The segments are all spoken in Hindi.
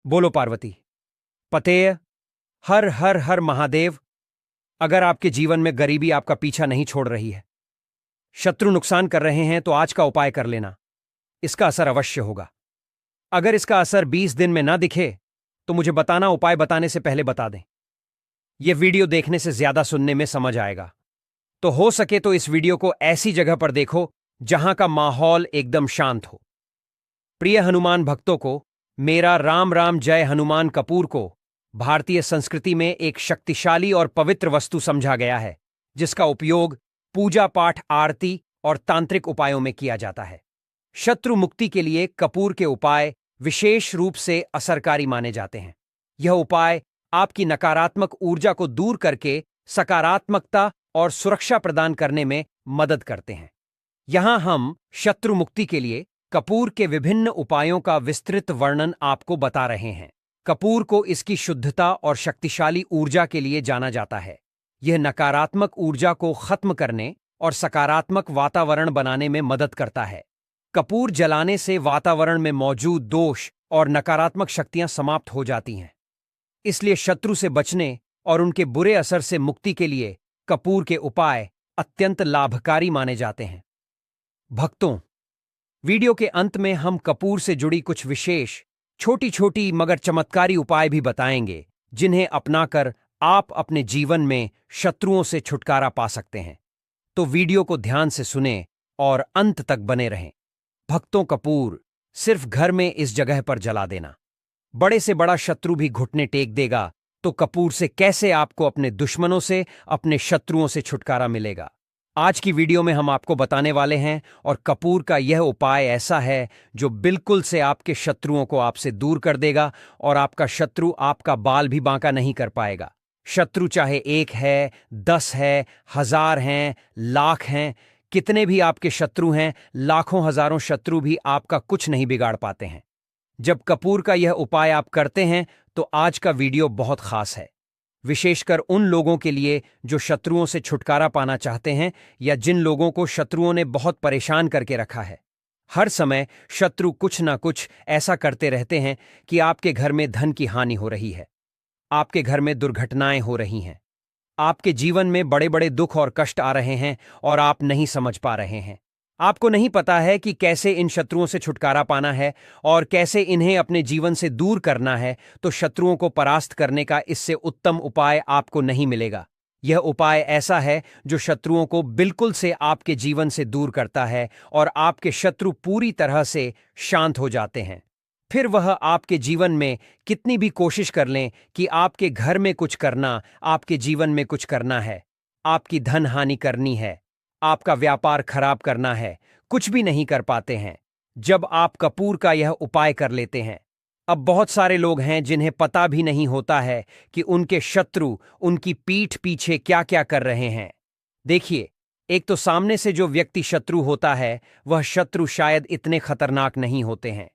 बोलो पार्वती। पतेय। हर हर हर महादेव। अगर आपके जीवन में गरीबी आपका पीछा नहीं छोड़ रही है, शत्रु नुकसान कर रहे हैं, तो आज का उपाय कर लेना। इसका असर अवश्य होगा। अगर इसका असर 20 दिन में ना दिखे तो मुझे बताना, उपाय बताने से पहले बता दें। यह वीडियो देखने से ज्यादा सुनने में समझ आएगा, तो हो सके तो इस वीडियो को ऐसी जगह पर देखो जहां का माहौल एकदम शांत हो। प्रिय हनुमान भक्तों को मेरा राम राम। जय हनुमान। कपूर को भारतीय संस्कृति में एक शक्तिशाली और पवित्र वस्तु समझा गया है, जिसका उपयोग पूजा पाठ, आरती और तांत्रिक उपायों में किया जाता है। शत्रु मुक्ति के लिए कपूर के उपाय विशेष रूप से असरकारी माने जाते हैं। यह उपाय आपकी नकारात्मक ऊर्जा को दूर करके सकारात्मकता और सुरक्षा प्रदान करने में मदद करते हैं। यहां हम शत्रु मुक्ति के लिए कपूर के विभिन्न उपायों का विस्तृत वर्णन आपको बता रहे हैं। कपूर को इसकी शुद्धता और शक्तिशाली ऊर्जा के लिए जाना जाता है। यह नकारात्मक ऊर्जा को खत्म करने और सकारात्मक वातावरण बनाने में मदद करता है। कपूर जलाने से वातावरण में मौजूद दोष और नकारात्मक शक्तियां समाप्त हो जाती हैं। इसलिए शत्रु से बचने और उनके बुरे असर से मुक्ति के लिए कपूर के उपाय अत्यंत लाभकारी माने जाते हैं। भक्तों, वीडियो के अंत में हम कपूर से जुड़ी कुछ विशेष छोटी छोटी मगर चमत्कारी उपाय भी बताएंगे, जिन्हें अपनाकर आप अपने जीवन में शत्रुओं से छुटकारा पा सकते हैं। तो वीडियो को ध्यान से सुने और अंत तक बने रहें। भक्तों, कपूर सिर्फ घर में इस जगह पर जला देना। बड़े से बड़ा शत्रु भी घुटने टेक देगा, तो कपूर से कैसे आपको अपने दुश्मनों से, अपने शत्रुओं से छुटकारा मिलेगा? आज की वीडियो में हम आपको बताने वाले हैं। और कपूर का यह उपाय ऐसा है जो बिल्कुल से आपके शत्रुओं को आपसे दूर कर देगा, और आपका शत्रु आपका बाल भी बांका नहीं कर पाएगा। शत्रु चाहे 1 है, 10 है, 1000 हैं, लाख हैं, कितने भी आपके शत्रु हैं, लाखों हजारों शत्रु भी आपका कुछ नहीं बिगाड़ पाते हैं। जब कपूर का यह उपाय आप करते हैं तो आज का वीडियो बहुत खास है, विशेषकर उन लोगों के लिए जो शत्रुओं से छुटकारा पाना चाहते हैं, या जिन लोगों को शत्रुओं ने बहुत परेशान करके रखा है। हर समय शत्रु कुछ ना कुछ ऐसा करते रहते हैं कि आपके घर में धन की हानि हो रही है, आपके घर में दुर्घटनाएं हो रही हैं, आपके जीवन में बड़े बड़े दुख और कष्ट आ रहे हैं और आप नहीं समझ पा रहे हैं। आपको नहीं पता है कि कैसे इन शत्रुओं से छुटकारा पाना है और कैसे इन्हें अपने जीवन से दूर करना है। तो शत्रुओं को परास्त करने का इससे उत्तम उपाय आपको नहीं मिलेगा। यह उपाय ऐसा है जो शत्रुओं को बिल्कुल से आपके जीवन से दूर करता है और आपके शत्रु पूरी तरह से शांत हो जाते हैं। फिर वह आपके जीवन में कितनी भी कोशिश कर लें कि आपके घर में कुछ करना, आपके जीवन में कुछ करना है, आपकी धन हानि करनी है, आपका व्यापार खराब करना है, कुछ भी नहीं कर पाते हैं जब आप कपूर का यह उपाय कर लेते हैं। अब बहुत सारे लोग हैं जिन्हें पता भी नहीं होता है कि उनके शत्रु उनकी पीठ पीछे क्या क्या कर रहे हैं। देखिए, एक तो सामने से जो व्यक्ति शत्रु होता है, वह शत्रु शायद इतने खतरनाक नहीं होते हैं,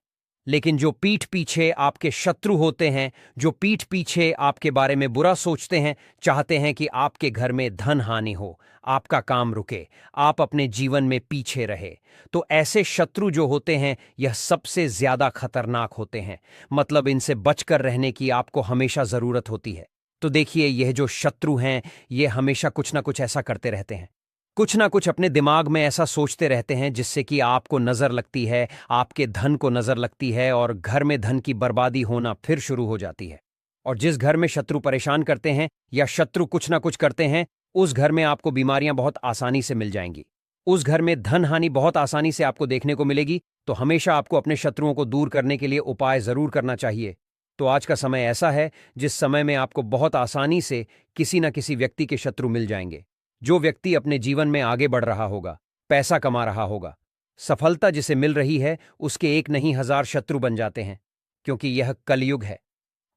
लेकिन जो पीठ पीछे आपके शत्रु होते हैं, जो पीठ पीछे आपके बारे में बुरा सोचते हैं, चाहते हैं कि आपके घर में धन हानि हो, आपका काम रुके, आप अपने जीवन में पीछे रहे, तो ऐसे शत्रु जो होते हैं, यह सबसे ज्यादा खतरनाक होते हैं। मतलब इनसे बचकर रहने की आपको हमेशा जरूरत होती है। तो देखिए, यह जो शत्रु हैं, ये हमेशा कुछ ना कुछ ऐसा करते रहते हैं, कुछ ना कुछ अपने दिमाग में ऐसा सोचते रहते हैं जिससे कि आपको नजर लगती है, आपके धन को नजर लगती है, और घर में धन की बर्बादी होना फिर शुरू हो जाती है। और जिस घर में शत्रु परेशान करते हैं या शत्रु कुछ ना कुछ करते हैं, उस घर में आपको बीमारियां बहुत आसानी से मिल जाएंगी। उस घर में धन हानि बहुत आसानी से आपको देखने को मिलेगी। तो हमेशा आपको अपने शत्रुओं को दूर करने के लिए उपाय जरूर करना चाहिए। तो आज का समय ऐसा है जिस समय में आपको बहुत आसानी से किसी न किसी व्यक्ति के शत्रु मिल जाएंगे। जो व्यक्ति अपने जीवन में आगे बढ़ रहा होगा, पैसा कमा रहा होगा, सफलता जिसे मिल रही है, उसके 1 नहीं 1000 शत्रु बन जाते हैं, क्योंकि यह कलयुग है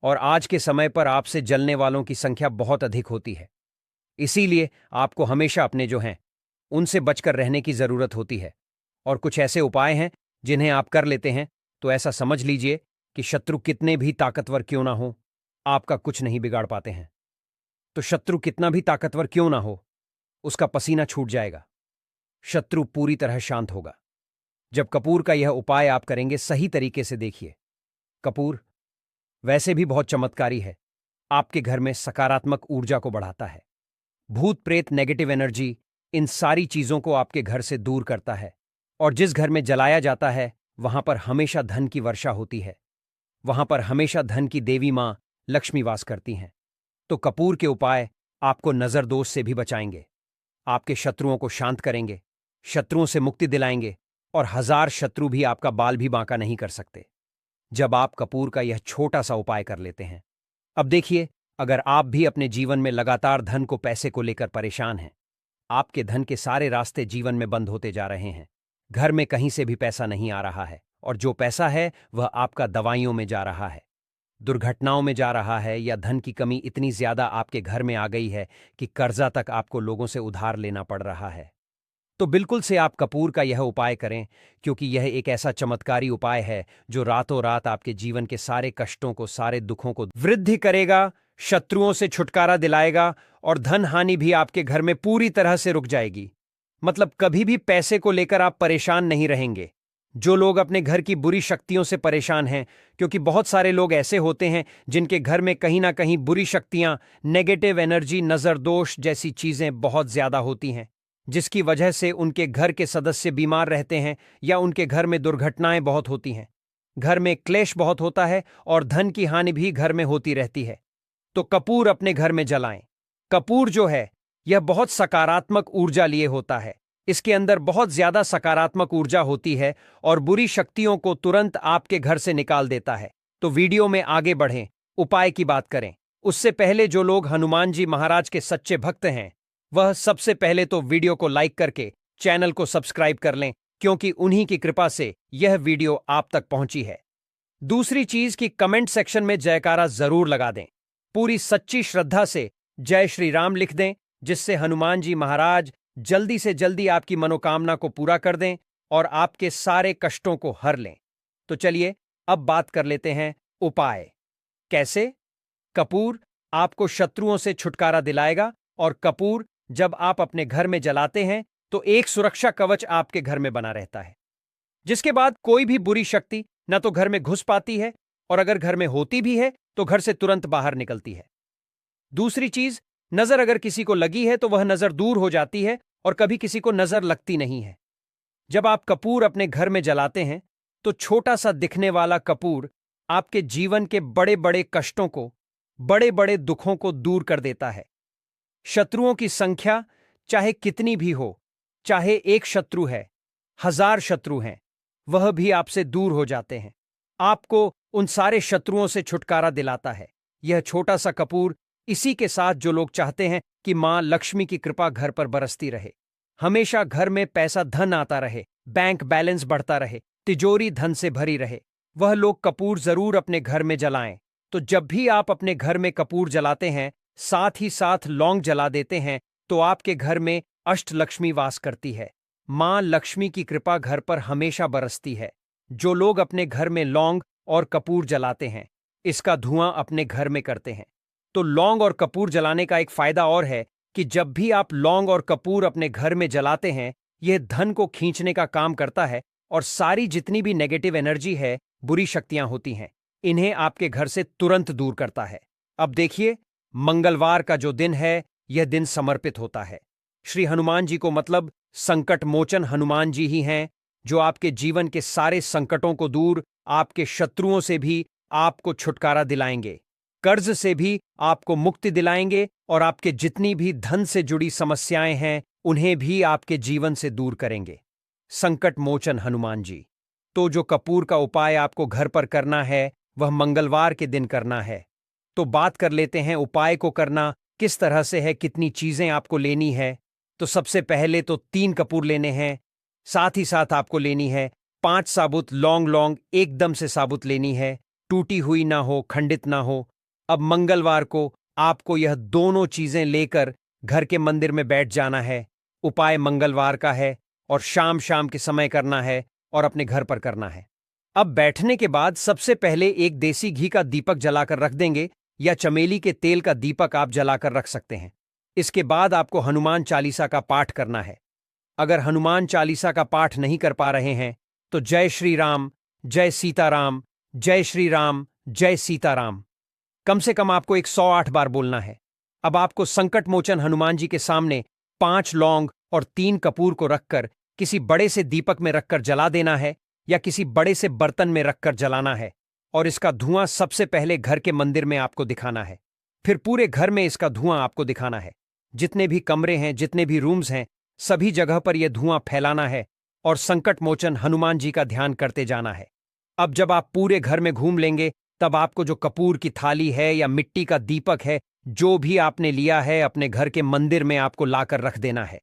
और आज के समय पर आपसे जलने वालों की संख्या बहुत अधिक होती है। इसीलिए आपको हमेशा अपने जो हैं उनसे बचकर रहने की जरूरत होती है। और कुछ ऐसे उपाय हैं जिन्हें आप कर लेते हैं तो ऐसा समझ लीजिए कि शत्रु कितने भी ताकतवर क्यों ना हो, आपका कुछ नहीं बिगाड़ पाते हैं। तो शत्रु कितना भी ताकतवर क्यों ना हो, उसका पसीना छूट जाएगा, शत्रु पूरी तरह शांत होगा जब कपूर का यह उपाय आप करेंगे। सही तरीके से देखिए, कपूर वैसे भी बहुत चमत्कारी है। आपके घर में सकारात्मक ऊर्जा को बढ़ाता है। भूत प्रेत, नेगेटिव एनर्जी, इन सारी चीजों को आपके घर से दूर करता है। और जिस घर में जलाया जाता है वहां पर हमेशा धन की वर्षा होती है। वहां पर हमेशा धन की देवी मां लक्ष्मी वास करती हैं। तो कपूर के उपाय आपको नजर दोष से भी बचाएंगे, आपके शत्रुओं को शांत करेंगे, शत्रुओं से मुक्ति दिलाएंगे, और 1000 शत्रु भी आपका बाल भी बांका नहीं कर सकते जब आप कपूर का यह छोटा सा उपाय कर लेते हैं। अब देखिए, अगर आप भी अपने जीवन में लगातार धन को, पैसे को लेकर परेशान हैं, आपके धन के सारे रास्ते जीवन में बंद होते जा रहे हैं, घर में कहीं से भी पैसा नहीं आ रहा है, और जो पैसा है वह आपका दवाइयों में जा रहा है, दुर्घटनाओं में जा रहा है, या धन की कमी इतनी ज्यादा आपके घर में आ गई है कि कर्जा तक आपको लोगों से उधार लेना पड़ रहा है, तो बिल्कुल से आप कपूर का यह उपाय करें, क्योंकि यह एक ऐसा चमत्कारी उपाय है जो रातों रात आपके जीवन के सारे कष्टों को, सारे दुखों को वृद्धि करेगा, शत्रुओं से छुटकारा दिलाएगा, और धन हानि भी आपके घर में पूरी तरह से रुक जाएगी। मतलब कभी भी पैसे को लेकर आप परेशान नहीं रहेंगे। जो लोग अपने घर की बुरी शक्तियों से परेशान हैं, क्योंकि बहुत सारे लोग ऐसे होते हैं जिनके घर में कहीं ना कहीं बुरी शक्तियां, नेगेटिव एनर्जी, नजर दोष जैसी चीजें बहुत ज्यादा होती हैं, जिसकी वजह से उनके घर के सदस्य बीमार रहते हैं, या उनके घर में दुर्घटनाएं बहुत होती हैं, घर में क्लेश बहुत होता है, और धन की हानि भी घर में होती रहती है। तो कपूर अपने घर में जलाएं। कपूर जो है यह बहुत सकारात्मक ऊर्जा लिए होता है। इसके अंदर बहुत ज्यादा सकारात्मक ऊर्जा होती है और बुरी शक्तियों को तुरंत आपके घर से निकाल देता है। तो वीडियो में आगे बढ़ें, उपाय की बात करें। उससे पहले जो लोग हनुमान जी महाराज के सच्चे भक्त हैं, वह सबसे पहले तो वीडियो को लाइक करके चैनल को सब्सक्राइब कर लें, क्योंकि उन्हीं की कृपा से यह वीडियो आप तक पहुंची है। दूसरी चीज कि कमेंट सेक्शन में जयकारा जरूर लगा दें। पूरी सच्ची श्रद्धा से जय श्री राम लिख दें, जिससे हनुमान जी महाराज जल्दी से जल्दी आपकी मनोकामना को पूरा कर दें और आपके सारे कष्टों को हर लें। तो चलिए अब बात कर लेते हैं उपाय। कैसे? कपूर आपको शत्रुओं से छुटकारा दिलाएगा, और कपूर जब आप अपने घर में जलाते हैं तो एक सुरक्षा कवच आपके घर में बना रहता है, जिसके बाद कोई भी बुरी शक्ति न तो घर में घुस पाती है, और अगर घर में होती भी है तो घर से तुरंत बाहर निकलती है। दूसरी चीज, नजर अगर किसी को लगी है तो वह नजर दूर हो जाती है, और कभी किसी को नजर लगती नहीं है। जब आप कपूर अपने घर में जलाते हैं तो छोटा सा दिखने वाला कपूर आपके जीवन के बड़े बड़े कष्टों को, बड़े बड़े दुखों को दूर कर देता है। शत्रुओं की संख्या चाहे कितनी भी हो, चाहे एक शत्रु है, 1000 शत्रु हैं, वह भी आपसे दूर हो जाते हैं। आपको उन सारे शत्रुओं से छुटकारा दिलाता है यह छोटा सा कपूर। इसी के साथ जो लोग चाहते हैं कि मां लक्ष्मी की कृपा घर पर बरसती रहे, हमेशा घर में पैसा धन आता रहे, बैंक बैलेंस बढ़ता रहे, तिजोरी धन से भरी रहे, वह लोग कपूर जरूर अपने घर में जलाएं। तो जब भी आप अपने घर में कपूर जलाते हैं, साथ ही साथ लौंग जला देते हैं, तो आपके घर में अष्टलक्ष्मी वास करती है। मां लक्ष्मी की कृपा घर पर हमेशा बरसती है। जो लोग अपने घर में लौंग और कपूर जलाते हैं, इसका धुआं अपने घर में करते हैं, तो लौंग और कपूर जलाने का एक फायदा और है कि जब भी आप लौंग और कपूर अपने घर में जलाते हैं, यह धन को खींचने का काम करता है, और सारी जितनी भी नेगेटिव एनर्जी है, बुरी शक्तियां होती हैं, इन्हें आपके घर से तुरंत दूर करता है। अब देखिए, मंगलवार का जो दिन है, यह दिन समर्पित होता है श्री हनुमान जी को। मतलब संकट मोचन हनुमान जी ही हैं, जो आपके जीवन के सारे संकटों को दूर, आपके शत्रुओं से भी आपको छुटकारा दिलाएंगे, कर्ज से भी आपको मुक्ति दिलाएंगे, और आपके जितनी भी धन से जुड़ी समस्याएं हैं उन्हें भी आपके जीवन से दूर करेंगे। संकट मोचन हनुमान जी। तो जो कपूर का उपाय आपको घर पर करना है, वह मंगलवार के दिन करना है। तो बात कर लेते हैं उपाय को करना किस तरह से है, कितनी चीजें आपको लेनी है। तो सबसे पहले तो 3 कपूर लेने हैं, साथ ही साथ आपको लेनी है 5 साबुत लौंग। लौंग एकदम से साबुत लेनी है, टूटी हुई ना हो, खंडित ना हो। अब मंगलवार को आपको यह दोनों चीजें लेकर घर के मंदिर में बैठ जाना है। उपाय मंगलवार का है, और शाम शाम के समय करना है, और अपने घर पर करना है। अब बैठने के बाद सबसे पहले एक देसी घी का दीपक जलाकर रख देंगे, या चमेली के तेल का दीपक आप जलाकर रख सकते हैं। इसके बाद आपको हनुमान चालीसा का पाठ करना है। अगर हनुमान चालीसा का पाठ नहीं कर पा रहे हैं तो जय श्री राम, जय सीताराम, जय श्री राम, जय सीताराम। कम से कम आपको 108 बार बोलना है। अब आपको संकट मोचन हनुमान जी के सामने 5 लौंग और 3 कपूर को रखकर किसी बड़े से दीपक में रखकर जला देना है या किसी बड़े से बर्तन में रखकर जलाना है, और इसका धुआं सबसे पहले घर के मंदिर में आपको दिखाना है। फिर पूरे घर में इसका धुआं आपको दिखाना है। जितने भी कमरे हैं, जितने भी रूम्स हैं, सभी जगह पर यह धुआं फैलाना है और संकट मोचन हनुमान जी का ध्यान करते जाना है। अब जब आप पूरे घर में घूम लेंगे, तब आपको जो कपूर की थाली है या मिट्टी का दीपक है, जो भी आपने लिया है, अपने घर के मंदिर में आपको लाकर रख देना है।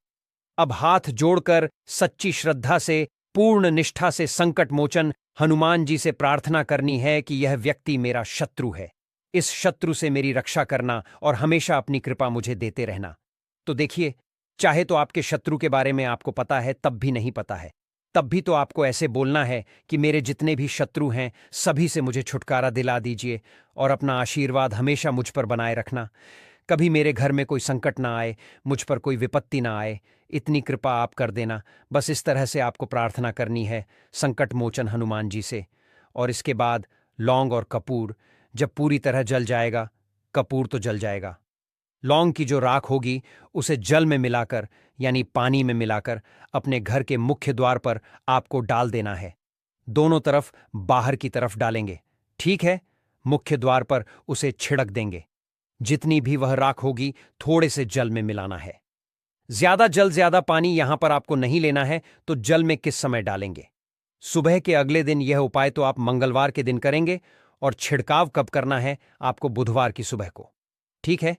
अब हाथ जोड़कर सच्ची श्रद्धा से, पूर्ण निष्ठा से संकट मोचन हनुमान जी से प्रार्थना करनी है कि यह व्यक्ति मेरा शत्रु है, इस शत्रु से मेरी रक्षा करना और हमेशा अपनी कृपा मुझे देते रहना। तो देखिए, चाहे तो आपके शत्रु के बारे में आपको पता है, तब भी नहीं पता है, तब भी तो आपको ऐसे बोलना है कि मेरे जितने भी शत्रु हैं, सभी से मुझे छुटकारा दिला दीजिए और अपना आशीर्वाद हमेशा मुझ पर बनाए रखना। कभी मेरे घर में कोई संकट ना आए, मुझ पर कोई विपत्ति ना आए, इतनी कृपा आप कर देना। बस इस तरह से आपको प्रार्थना करनी है संकट मोचन हनुमान जी से। और इसके बाद लौंग और कपूर जब पूरी तरह जल जाएगा, कपूर तो जल जाएगा, लौंग की जो राख होगी उसे जल में मिलाकर यानी पानी में मिलाकर अपने घर के मुख्य द्वार पर आपको डाल देना है। दोनों तरफ बाहर की तरफ डालेंगे, ठीक है? मुख्य द्वार पर उसे छिड़क देंगे। जितनी भी वह राख होगी थोड़े से जल में मिलाना है। ज्यादा जल ज्यादा पानी यहां पर आपको नहीं लेना है, तो जल में किस समय डालेंगे? सुबह के अगले दिन। यह उपाय तो आप मंगलवार के दिन करेंगे और छिड़काव कब करना है? आपको बुधवार की सुबह को, ठीक है?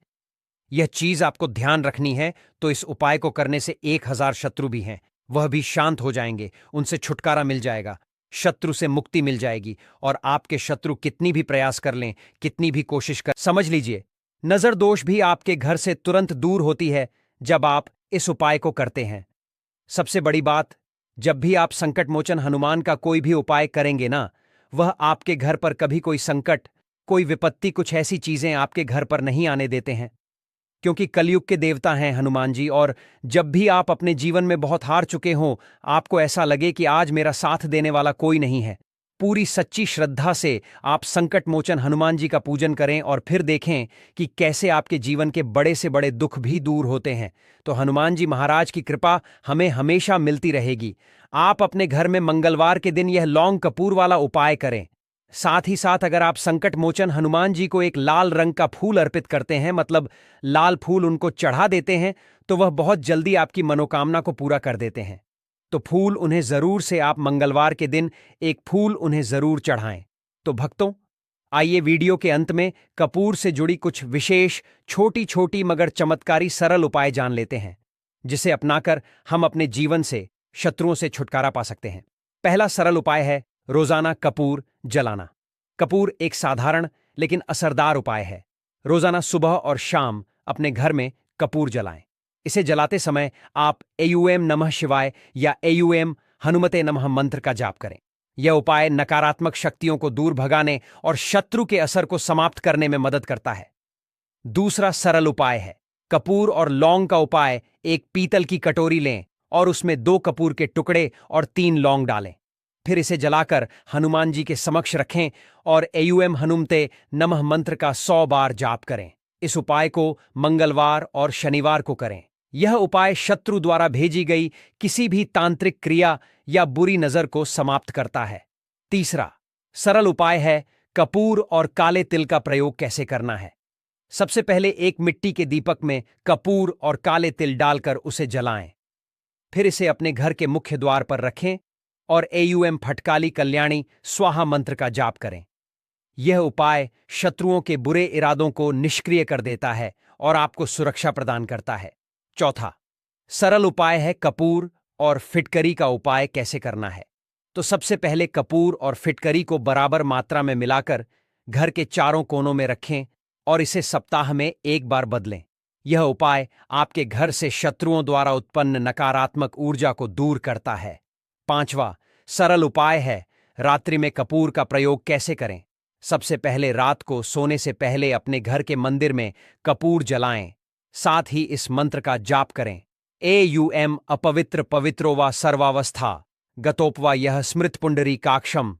यह चीज आपको ध्यान रखनी है। तो इस उपाय को करने से 1000 शत्रु भी हैं, वह भी शांत हो जाएंगे, उनसे छुटकारा मिल जाएगा, शत्रु से मुक्ति मिल जाएगी। और आपके शत्रु कितनी भी प्रयास कर लें, कितनी भी कोशिश कर, समझ लीजिए, नजर दोष भी आपके घर से तुरंत दूर होती है जब आप इस उपाय को करते हैं। सबसे बड़ी बात, जब भी आप संकट मोचन हनुमान का कोई भी उपाय करेंगे ना, वह आपके घर पर कभी कोई संकट, कोई विपत्ति, कुछ ऐसी चीजें आपके घर पर नहीं आने देते हैं, क्योंकि कलयुग के देवता हैं हनुमान जी। और जब भी आप अपने जीवन में बहुत हार चुके हों, आपको ऐसा लगे कि आज मेरा साथ देने वाला कोई नहीं है, पूरी सच्ची श्रद्धा से आप संकट मोचन हनुमान जी का पूजन करें और फिर देखें कि कैसे आपके जीवन के बड़े से बड़े दुख भी दूर होते हैं। तो हनुमान जी महाराज की कृपा हमें हमेशा मिलती रहेगी। आप अपने घर में मंगलवार के दिन यह लौंग कपूर वाला उपाय करें। साथ ही साथ अगर आप संकट मोचन हनुमान जी को एक लाल रंग का फूल अर्पित करते हैं, मतलब लाल फूल उनको चढ़ा देते हैं, तो वह बहुत जल्दी आपकी मनोकामना को पूरा कर देते हैं। तो फूल उन्हें जरूर से आप मंगलवार के दिन एक फूल उन्हें जरूर चढ़ाएं। तो भक्तों, आइए वीडियो के अंत में कपूर से जुड़ी कुछ विशेष छोटी छोटी मगर चमत्कारी सरल उपाय जान लेते हैं, जिसे अपनाकर हम अपने जीवन से, शत्रुओं से छुटकारा पा सकते हैं। पहला सरल उपाय है रोजाना कपूर जलाना। कपूर एक साधारण लेकिन असरदार उपाय है। रोजाना सुबह और शाम अपने घर में कपूर जलाएं। इसे जलाते समय आप एयूएम नमः शिवाय या एयूएम हनुमते नमः मंत्र का जाप करें। यह उपाय नकारात्मक शक्तियों को दूर भगाने और शत्रु के असर को समाप्त करने में मदद करता है। दूसरा सरल उपाय है कपूर और लौंग का उपाय। एक पीतल की कटोरी लें और उसमें 2 कपूर के टुकड़े और 3 लौंग डालें। फिर इसे जलाकर हनुमान जी के समक्ष रखें और एयूएम हनुमते नमः मंत्र का 100 बार जाप करें। इस उपाय को मंगलवार और शनिवार को करें। यह उपाय शत्रु द्वारा भेजी गई किसी भी तांत्रिक क्रिया या बुरी नजर को समाप्त करता है। तीसरा सरल उपाय है कपूर और काले तिल का प्रयोग कैसे करना है। सबसे पहले एक मिट्टी के दीपक में कपूर और काले तिल डालकर उसे जलाएं। फिर इसे अपने घर के मुख्य द्वार पर रखें और एयूएम फटकाली कल्याणी स्वाहा मंत्र का जाप करें। यह उपाय शत्रुओं के बुरे इरादों को निष्क्रिय कर देता है और आपको सुरक्षा प्रदान करता है। चौथा सरल उपाय है कपूर और फिटकरी का उपाय कैसे करना है। तो सबसे पहले कपूर और फिटकरी को बराबर मात्रा में मिलाकर घर के चारों कोनों में रखें और इसे सप्ताह में 1 बार बदलें। यह उपाय आपके घर से शत्रुओं द्वारा उत्पन्न नकारात्मक ऊर्जा को दूर करता है। पांचवा सरल उपाय है रात्रि में कपूर का प्रयोग कैसे करें। सबसे पहले रात को सोने से पहले अपने घर के मंदिर में कपूर जलाएं। साथ ही इस मंत्र का जाप करें। एयूएम अपवित्र पवित्रो वा सर्वावस्था गतोपवा यह स्मृत पुंडरी काक्षम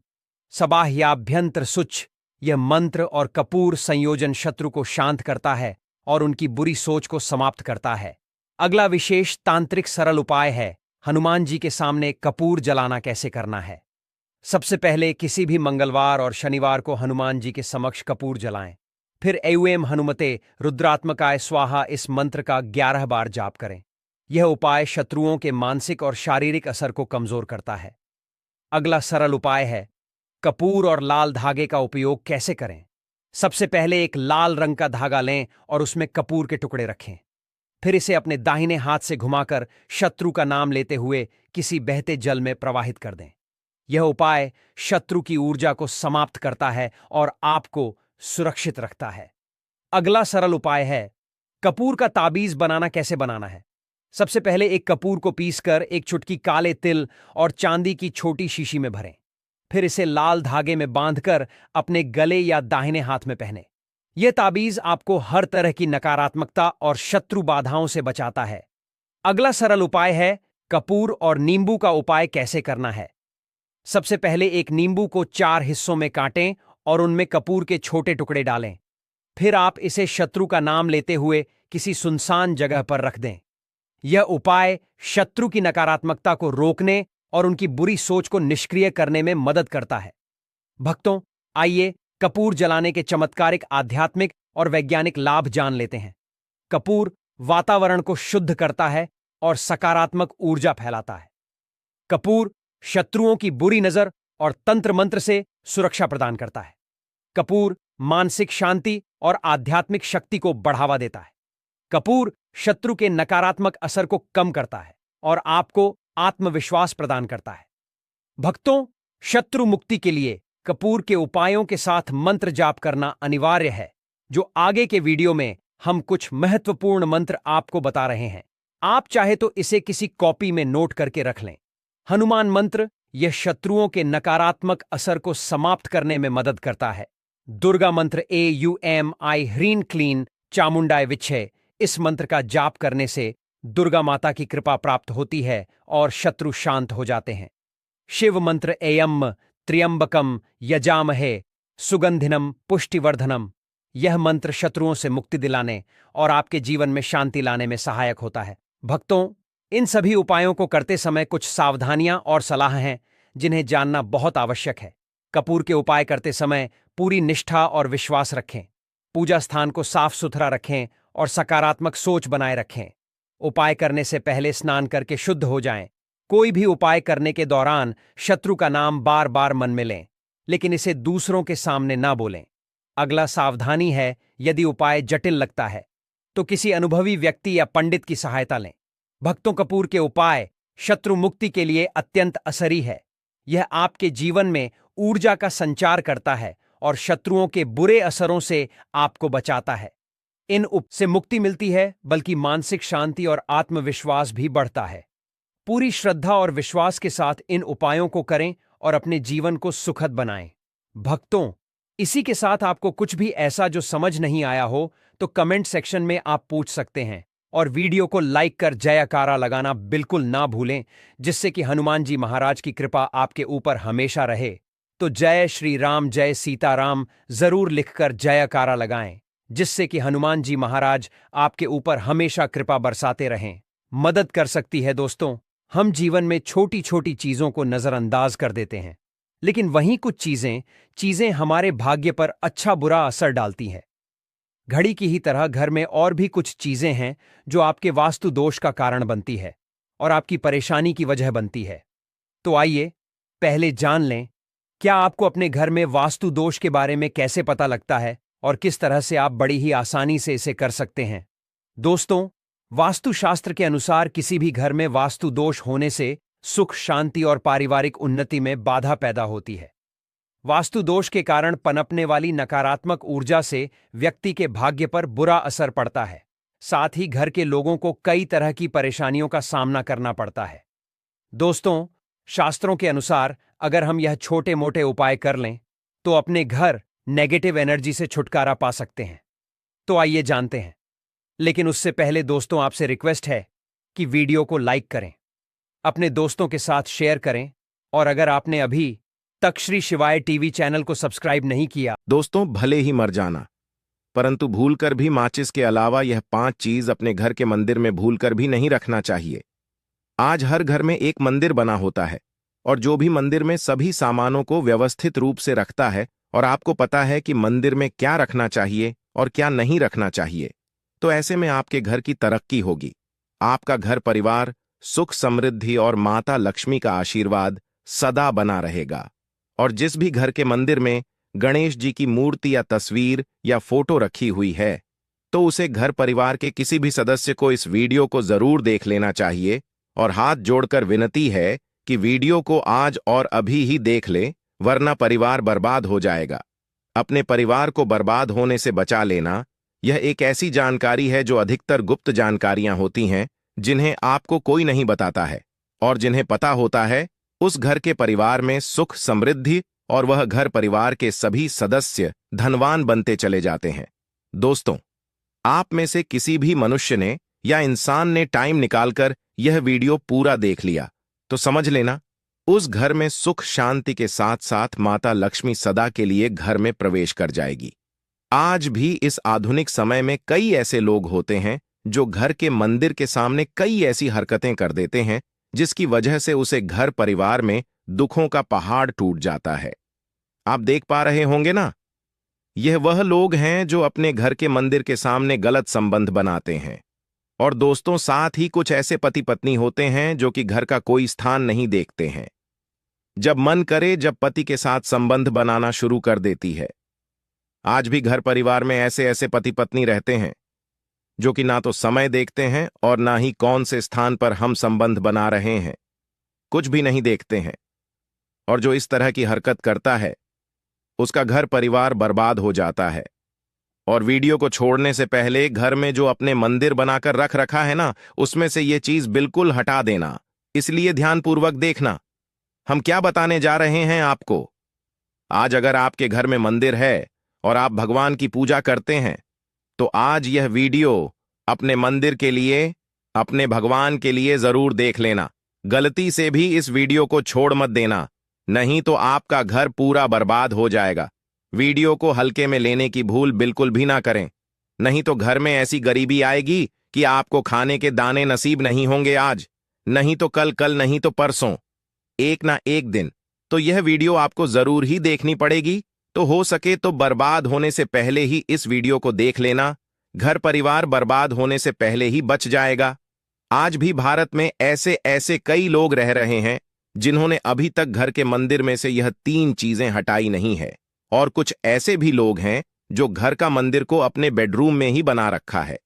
सबाह्याभ्यंतर सुच यह मंत्र और कपूर संयोजन शत्रु को शांत करता है और उनकी बुरी सोच को समाप्त करता है। अगला विशेष तांत्रिक सरल उपाय है हनुमान जी के सामने कपूर जलाना कैसे करना है। सबसे पहले किसी भी मंगलवार और शनिवार को हनुमान जी के समक्ष कपूर जलाएं। फिर ऐं हनुमते रुद्रात्मकाय स्वाहा इस मंत्र का 11 बार जाप करें। यह उपाय शत्रुओं के मानसिक और शारीरिक असर को कमजोर करता है। अगला सरल उपाय है कपूर और लाल धागे का उपयोग कैसे करें। सबसे पहले एक लाल रंग का धागा लें और उसमें कपूर के टुकड़े रखें। फिर इसे अपने दाहिने हाथ से घुमाकर शत्रु का नाम लेते हुए किसी बहते जल में प्रवाहित कर दें। यह उपाय शत्रु की ऊर्जा को समाप्त करता है और आपको सुरक्षित रखता है। अगला सरल उपाय है कपूर का ताबीज बनाना कैसे बनाना है। सबसे पहले एक कपूर को पीसकर एक चुटकी काले तिल और चांदी की छोटी शीशी में भरें। फिर इसे लाल धागे में बांधकर अपने गले या दाहिने हाथ में पहने। यह ताबीज आपको हर तरह की नकारात्मकता और शत्रु बाधाओं से बचाता है। अगला सरल उपाय है कपूर और नींबू का उपाय कैसे करना है। सबसे पहले एक नींबू को 4 हिस्सों में काटें और उनमें कपूर के छोटे टुकड़े डालें। फिर आप इसे शत्रु का नाम लेते हुए किसी सुनसान जगह पर रख दें। यह उपाय शत्रु की नकारात्मकता को रोकने और उनकी बुरी सोच को निष्क्रिय करने में मदद करता है। भक्तों, आइए कपूर जलाने के चमत्कारिक आध्यात्मिक और वैज्ञानिक लाभ जान लेते हैं। कपूर वातावरण को शुद्ध करता है और सकारात्मक ऊर्जा फैलाता है। कपूर शत्रुओं की बुरी नजर और तंत्र मंत्र से सुरक्षा प्रदान करता है। कपूर मानसिक शांति और आध्यात्मिक शक्ति को बढ़ावा देता है। कपूर शत्रु के नकारात्मक असर को कम करता है और आपको आत्मविश्वास प्रदान करता है। भक्तों, शत्रु मुक्ति के लिए कपूर के उपायों के साथ मंत्र जाप करना अनिवार्य है। जो आगे के वीडियो में हम कुछ महत्वपूर्ण मंत्र आपको बता रहे हैं। आप चाहे तो इसे किसी कॉपी में नोट करके रख लें। हनुमान मंत्र यह शत्रुओं के नकारात्मक असर को समाप्त करने में मदद करता है। दुर्गा मंत्र AUMI ह्रीं क्लीं चामुंडाय विच्छे, इस मंत्र का जाप करने से दुर्गा माता की कृपा प्राप्त होती है और शत्रु शांत हो जाते हैं। शिव मंत्र ऐं त्र्यंबकम यजामहे सुगंधिनम पुष्टिवर्धनम, यह मंत्र शत्रुओं से मुक्ति दिलाने और आपके जीवन में शांति लाने में सहायक होता है। भक्तों, इन सभी उपायों को करते समय कुछ सावधानियां और सलाह हैं जिन्हें जानना बहुत आवश्यक है। कपूर के उपाय करते समय पूरी निष्ठा और विश्वास रखें। पूजा स्थान को साफ सुथरा रखें और सकारात्मक सोच बनाए रखें। उपाय करने से पहले स्नान करके शुद्ध हो जाएं। कोई भी उपाय करने के दौरान शत्रु का नाम बार बार मन में लें, लेकिन इसे दूसरों के सामने ना बोलें। अगला सावधानी है, यदि उपाय जटिल लगता है तो किसी अनुभवी व्यक्ति या पंडित की सहायता लें। भक्तों, कपूर के उपाय शत्रु मुक्ति के लिए अत्यंत असरी है। यह आपके जीवन में ऊर्जा का संचार करता है और शत्रुओं के बुरे असरों से आपको बचाता है। इन उपायों से मुक्ति मिलती है, बल्कि मानसिक शांति और आत्मविश्वास भी बढ़ता है। पूरी श्रद्धा और विश्वास के साथ इन उपायों को करें और अपने जीवन को सुखद बनाएं। भक्तों, इसी के साथ आपको कुछ भी ऐसा जो समझ नहीं आया हो तो कमेंट सेक्शन में आप पूछ सकते हैं और वीडियो को लाइक कर जयकारा लगाना बिल्कुल ना भूलें, जिससे कि हनुमान जी महाराज की कृपा आपके ऊपर हमेशा रहे। तो जय श्री राम, जय सीताराम जरूर लिखकर जयकारा लगाएं, जिससे कि हनुमान जी महाराज आपके ऊपर हमेशा कृपा बरसाते रहें। मदद कर सकती है। दोस्तों, हम जीवन में छोटी छोटी चीजों को नजरअंदाज कर देते हैं, लेकिन वहीं कुछ चीजें हमारे भाग्य पर अच्छा बुरा असर डालती हैं। घड़ी की ही तरह घर में और भी कुछ चीजें हैं जो आपके वास्तु दोष का कारण बनती है और आपकी परेशानी की वजह बनती है। तो आइए पहले जान लें, क्या आपको अपने घर में वास्तु दोष के बारे में कैसे पता लगता है और किस तरह से आप बड़ी ही आसानी से इसे कर सकते हैं। दोस्तों, वास्तुशास्त्र के अनुसार किसी भी घर में वास्तु दोष होने से सुख, शांति और पारिवारिक उन्नति में बाधा पैदा होती है। वास्तु दोष के कारण पनपने वाली नकारात्मक ऊर्जा से व्यक्ति के भाग्य पर बुरा असर पड़ता है। साथ ही घर के लोगों को कई तरह की परेशानियों का सामना करना पड़ता है। दोस्तों, शास्त्रों के अनुसार अगर हम यह छोटे मोटे उपाय कर लें तो अपने घर नेगेटिव एनर्जी से छुटकारा पा सकते हैं। तो आइए जानते हैं, लेकिन उससे पहले दोस्तों आपसे रिक्वेस्ट है कि वीडियो को लाइक करें, अपने दोस्तों के साथ शेयर करें और अगर आपने अभी तक श्री शिवाय टीवी चैनल को सब्सक्राइब नहीं किया। दोस्तों, भले ही मर जाना, परंतु भूलकर भी माचिस के अलावा यह 5 चीज अपने घर के मंदिर में भूलकर भी नहीं रखना चाहिए। आज हर घर में एक मंदिर बना होता है और जो भी मंदिर में सभी सामानों को व्यवस्थित रूप से रखता है और आपको पता है कि मंदिर में क्या रखना चाहिए और क्या नहीं रखना चाहिए, तो ऐसे में आपके घर की तरक्की होगी। आपका घर परिवार सुख समृद्धि और माता लक्ष्मी का आशीर्वाद सदा बना रहेगा। और जिस भी घर के मंदिर में गणेश जी की मूर्ति या तस्वीर या फोटो रखी हुई है, तो उसे घर परिवार के किसी भी सदस्य को इस वीडियो को जरूर देख लेना चाहिए और हाथ जोड़कर विनती है कि वीडियो को आज और अभी ही देख ले, वरना परिवार बर्बाद हो जाएगा। अपने परिवार को बर्बाद होने से बचा लेना, यह एक ऐसी जानकारी है जो अधिकतर गुप्त जानकारियां होती हैं, जिन्हें आपको कोई नहीं बताता है, और जिन्हें पता होता है उस घर के परिवार में सुख समृद्धि और वह घर परिवार के सभी सदस्य धनवान बनते चले जाते हैं। दोस्तों, आप में से किसी भी मनुष्य ने या इंसान ने टाइम निकालकर यह वीडियो पूरा देख लिया तो समझ लेना, उस घर में सुख शांति के साथ साथ माता लक्ष्मी सदा के लिए घर में प्रवेश कर जाएगी। आज भी इस आधुनिक समय में कई ऐसे लोग होते हैं जो घर के मंदिर के सामने कई ऐसी हरकतें कर देते हैं जिसकी वजह से उसे घर परिवार में दुखों का पहाड़ टूट जाता है। आप देख पा रहे होंगे ना, यह वह लोग हैं जो अपने घर के मंदिर के सामने गलत संबंध बनाते हैं। और दोस्तों, साथ ही कुछ ऐसे पति पत्नी होते हैं जो कि घर का कोई स्थान नहीं देखते हैं। जब मन करे जब पति के साथ संबंध बनाना शुरू कर देती है। आज भी घर परिवार में ऐसे ऐसे पति पत्नी रहते हैं जो कि ना तो समय देखते हैं और ना ही कौन से स्थान पर हम संबंध बना रहे हैं, कुछ भी नहीं देखते हैं। और जो इस तरह की हरकत करता है उसका घर परिवार बर्बाद हो जाता है। और वीडियो को छोड़ने से पहले घर में जो अपने मंदिर बनाकर रख रखा है ना, उसमें से ये चीज बिल्कुल हटा देना। इसलिए ध्यानपूर्वक देखना हम क्या बताने जा रहे हैं आपको। आज अगर आपके घर में मंदिर है और आप भगवान की पूजा करते हैं, तो आज यह वीडियो अपने मंदिर के लिए, अपने भगवान के लिए जरूर देख लेना। गलती से भी इस वीडियो को छोड़ मत देना, नहीं तो आपका घर पूरा बर्बाद हो जाएगा। वीडियो को हल्के में लेने की भूल बिल्कुल भी ना करें, नहीं तो घर में ऐसी गरीबी आएगी कि आपको खाने के दाने नसीब नहीं होंगे आज, नहीं तो कल, कल नहीं तो परसों, एक ना एक दिन। तो यह वीडियो आपको जरूर ही देखनी पड़ेगी। तो हो सके तो बर्बाद होने से पहले ही इस वीडियो को देख लेना, घर परिवार बर्बाद होने से पहले ही बच जाएगा। आज भी भारत में ऐसे ऐसे कई लोग रह रहे हैं जिन्होंने अभी तक घर के मंदिर में से यह 3 चीजें हटाई नहीं है। और कुछ ऐसे भी लोग हैं जो घर का मंदिर को अपने बेडरूम में ही बना रखा है।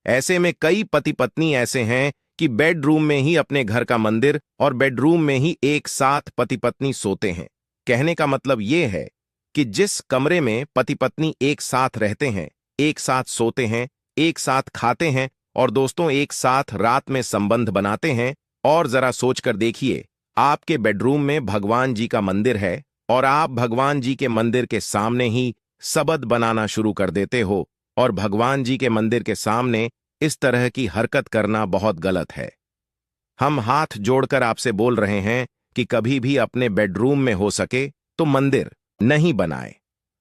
ऐसे में कई पति पत्नी ऐसे हैं कि बेडरूम में ही अपने घर का मंदिर और बेडरूम में ही एक साथ पति पत्नी सोते हैं। कहने का मतलब यह है कि जिस कमरे में पति पत्नी एक साथ रहते हैं, एक साथ सोते हैं, एक साथ खाते हैं और दोस्तों एक साथ रात में संबंध बनाते हैं, और जरा सोचकर देखिए, आपके बेडरूम में भगवान जी का मंदिर है और आप भगवान जी के मंदिर के सामने ही सबद बनाना शुरू कर देते हो, और भगवान जी के मंदिर के सामने इस तरह की हरकत करना बहुत गलत है। हम हाथ जोड़कर आपसे बोल रहे हैं कि कभी भी अपने बेडरूम में हो सके तो मंदिर नहीं बनाए।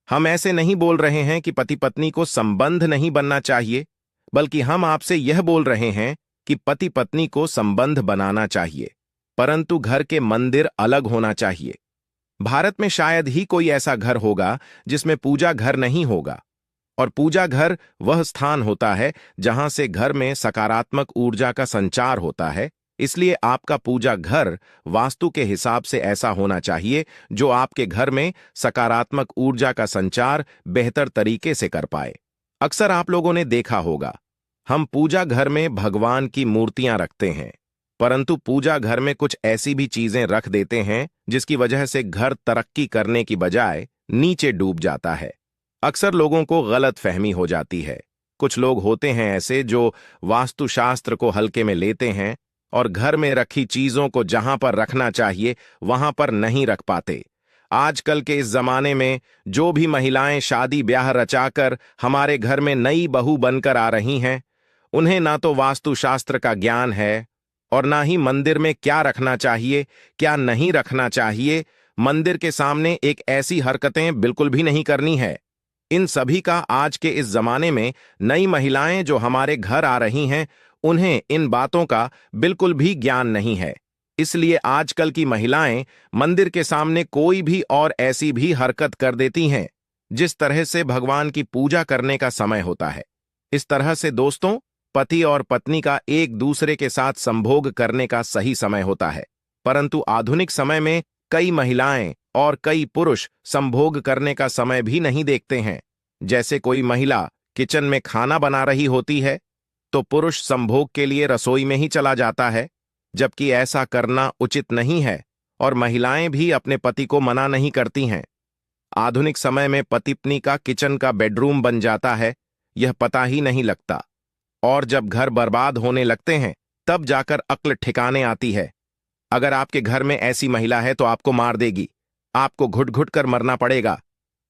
हम ऐसे नहीं बोल रहे हैं कि पति पत्नी को संबंध नहीं बनना चाहिए, बल्कि हम आपसे यह बोल रहे हैं कि पति पत्नी को संबंध बनाना चाहिए, परंतु घर के मंदिर अलग होना चाहिए। भारत में शायद ही कोई ऐसा घर होगा जिसमें पूजा घर नहीं होगा, और पूजा घर वह स्थान होता है जहां से घर में सकारात्मक ऊर्जा का संचार होता है। इसलिए आपका पूजा घर वास्तु के हिसाब से ऐसा होना चाहिए जो आपके घर में सकारात्मक ऊर्जा का संचार बेहतर तरीके से कर पाए। अक्सर आप लोगों ने देखा होगा, हम पूजा घर में भगवान की मूर्तियां रखते हैं, परंतु पूजा घर में कुछ ऐसी भी चीजें रख देते हैं जिसकी वजह से घर तरक्की करने की बजाय नीचे डूब जाता है। अक्सर लोगों को गलत फहमी हो जाती है। कुछ लोग होते हैं ऐसे जो वास्तुशास्त्र को हल्के में लेते हैं और घर में रखी चीजों को जहां पर रखना चाहिए वहां पर नहीं रख पाते। आजकल के इस जमाने में जो भी महिलाएं शादी ब्याह रचाकर हमारे घर में नई बहू बनकर आ रही हैं, उन्हें ना तो वास्तुशास्त्र का ज्ञान है और ना ही मंदिर में क्या रखना चाहिए क्या नहीं रखना चाहिए मंदिर के सामने एक ऐसी हरकतें बिल्कुल भी नहीं करनी है। इन सभी का आज के इस जमाने में नई महिलाएं जो हमारे घर आ रही हैं, उन्हें इन बातों का बिल्कुल भी ज्ञान नहीं है। इसलिए आजकल की महिलाएं मंदिर के सामने कोई भी और ऐसी भी हरकत कर देती हैं जिस तरह से भगवान की पूजा करने का समय होता है। इस तरह से दोस्तों, पति और पत्नी का एक दूसरे के साथ संभोग करने का सही समय होता है, परंतु आधुनिक समय में कई महिलाएं और कई पुरुष संभोग करने का समय भी नहीं देखते हैं। जैसे कोई महिला किचन में खाना बना रही होती है तो पुरुष संभोग के लिए रसोई में ही चला जाता है, जबकि ऐसा करना उचित नहीं है और महिलाएं भी अपने पति को मना नहीं करती हैं। आधुनिक समय में पति पत्नी का किचन का बेडरूम बन जाता है, यह पता ही नहीं लगता, और जब घर बर्बाद होने लगते हैं तब जाकर अक्ल ठिकाने आती है। अगर आपके घर में ऐसी महिला है तो आपको मार देगी, आपको घुट घुट कर मरना पड़ेगा।